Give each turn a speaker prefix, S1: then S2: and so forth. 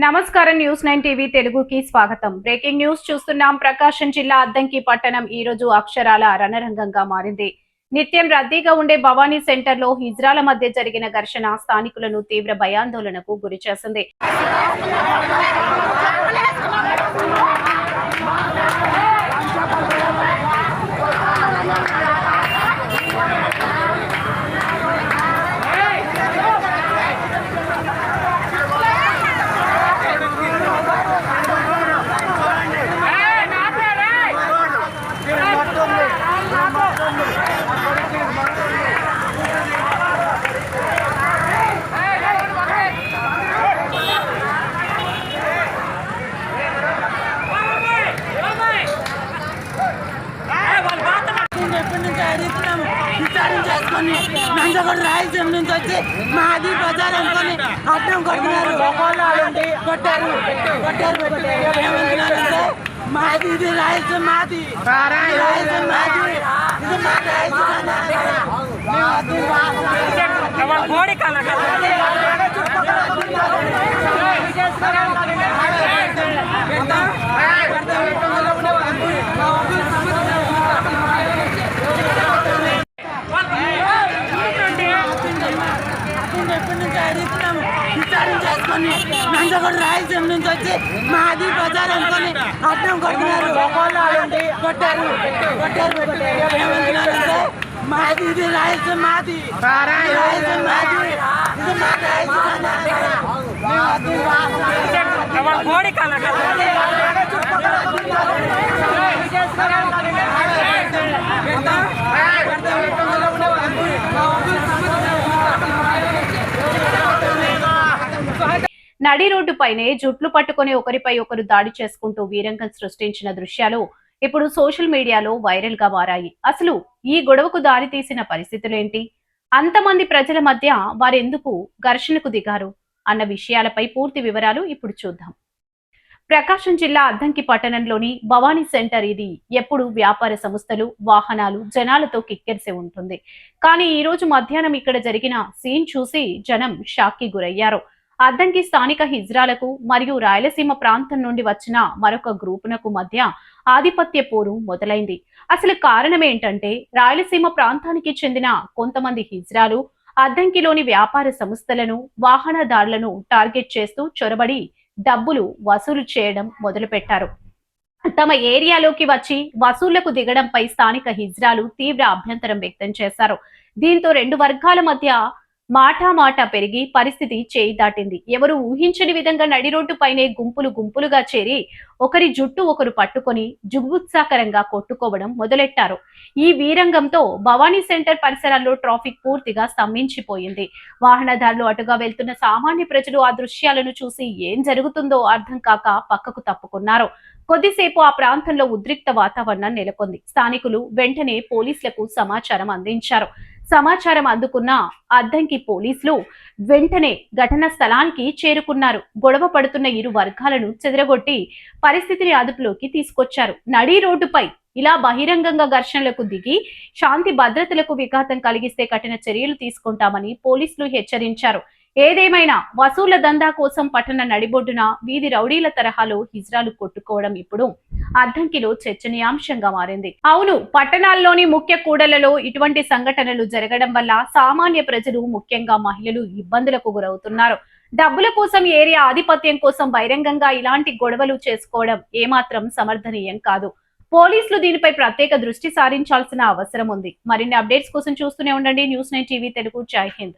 S1: నమస్కారం news 9 TV తెలుగుకి స్వాగతం. బ్రేకింగ్ న్యూస్ చూస్తున్నాం. ప్రకాశం జిల్లా అద్దంకి పట్టణం ఈ రోజు అక్షరాల రణరంగంగా మారింది. నిత్యం రద్దీగా ఉండే భవానీ సెంటర్ లో హిజ్రాల మధ్య జరిగిన ఘర్షణ స్థానికులను తీవ్ర భయాందోళనకు గురిచేసింది.
S2: నందగొండ రాయలసీమ నుంచి వచ్చి మాది బజార్ అనుకొని అడ్డం కొడుతున్నారు. ఏమంటున్నారంటే మాది ఇది రాయలసీమ, మాది రాయలసీమ, మాది ఇది మా నందగొండ రాయలసీమ నుంచి వచ్చి మాది బజార్ అనుకొని అడ్డం కొడుతున్నారు. ఏమంటున్నారంటే మాది ఇది రాయలసీమ, మాది రాయలసీమ, మాది ఇది మా
S1: నడి రోడ్డుపైనే జుట్లు పట్టుకుని ఒకరిపై ఒకరు దాడి చేసుకుంటూ వీరంగం సృష్టించిన దృశ్యాలు ఇప్పుడు సోషల్ మీడియాలో వైరల్ గా మారాయి. అసలు ఈ గొడవకు దారి తీసిన పరిస్థితులేంటి, అంతమంది ప్రజల మధ్య వారెందుకు ఘర్షణకు దిగారు అన్న విషయాలపై పూర్తి వివరాలు ఇప్పుడు చూద్దాం. ప్రకాశం జిల్లా అద్దంకి పట్టణంలోని భవానీ సెంటర్ ఇది ఎప్పుడు వ్యాపార సంస్థలు, వాహనాలు, జనాలతో కిక్కిరిసి ఉంటుంది. కానీ ఈ రోజు మధ్యాహ్నం ఇక్కడ జరిగిన సీన్ చూసి జనం షాక్ కి గురయ్యారు. అద్దంకి స్థానిక హిజ్రాలకు మరియు రాయలసీమ ప్రాంతం నుండి వచ్చిన మరొక గ్రూపునకు మధ్య ఆధిపత్య పోరు మొదలైంది. అసలు కారణం ఏంటంటే రాయలసీమ ప్రాంతానికి చెందిన కొంతమంది హిజ్రాలు అద్దంకిలోని వ్యాపార సంస్థలను, వాహనదారులను టార్గెట్ చేస్తూ చొరబడి డబ్బులు వసూలు చేయడం మొదలుపెట్టారు. తమ ఏరియాలోకి వచ్చి వసూళ్లకు దిగడంపై స్థానిక హిజ్రాలు తీవ్ర అభ్యంతరం వ్యక్తం చేశారు. దీంతో రెండు వర్గాల మధ్య మాట పెరిగి పరిస్థితి చేయి దాటింది. ఎవరు ఊహించని విధంగా నడి రోడ్డుపైనే గుంపులు గుంపులుగా చేరి ఒకరి జుట్టు ఒకరు పట్టుకొని జుగుత్సాకరంగా కొట్టుకోవడం మొదలెట్టారు. ఈ వీరంగంతో భవానీ సెంటర్ పరిసరాల్లో ట్రాఫిక్ పూర్తిగా స్తంభించిపోయింది. వాహనదారులు అటుగా వెళ్తున్న సామాన్య ప్రజలు ఆ దృశ్యాలను చూసి ఏం జరుగుతుందో అర్థం కాక పక్కకు తప్పుకున్నారు. కొద్దిసేపు ఆ ప్రాంతంలో ఉద్రిక్త వాతావరణం నెలకొంది. స్థానికులు వెంటనే పోలీసులకు సమాచారం అందించారు. సమాచారం అందుకున్న అద్దంకి పోలీసులు వెంటనే ఘటనా స్థలానికి చేరుకున్నారు. గొడవ పడుతున్న ఇరు వర్గాలను చెదరగొట్టి పరిస్థితిని అదుపులోకి తీసుకొచ్చారు. నడి రోడ్డుపై ఇలా బహిరంగంగా ఘర్షణలకు దిగి శాంతి భద్రతలకు విఘాతం కలిగిస్తే కఠిన చర్యలు తీసుకుంటామని పోలీసులు హెచ్చరించారు. ఏదేమైనా వసూళ్ల దందా కోసం పట్టణ నడిబొడ్డున వీధి రౌడీల తరహాలో హిజ్రాలు కొట్టుకోవడం ఇప్పుడు అద్దంకిలో చర్చనీయాంశంగా మారింది. అవును, పట్టణాల్లోని ముఖ్య కూడలలో ఇటువంటి సంఘటనలు జరగడం వల్ల సామాన్య ప్రజలు, ముఖ్యంగా మహిళలు ఇబ్బందులకు గురవుతున్నారు. డబ్బుల కోసం, ఏరియా ఆధిపత్యం కోసం బహిరంగంగా ఇలాంటి గొడవలు చేసుకోవడం ఏమాత్రం సమర్థనీయం కాదు. పోలీసులు దీనిపై ప్రత్యేక దృష్టి సారించాల్సిన అవసరం ఉంది. మరిన్ని అప్డేట్స్ కోసం చూస్తూనే ఉండండి న్యూస్ 9 టీవీ తెలుగు. జై హింద్.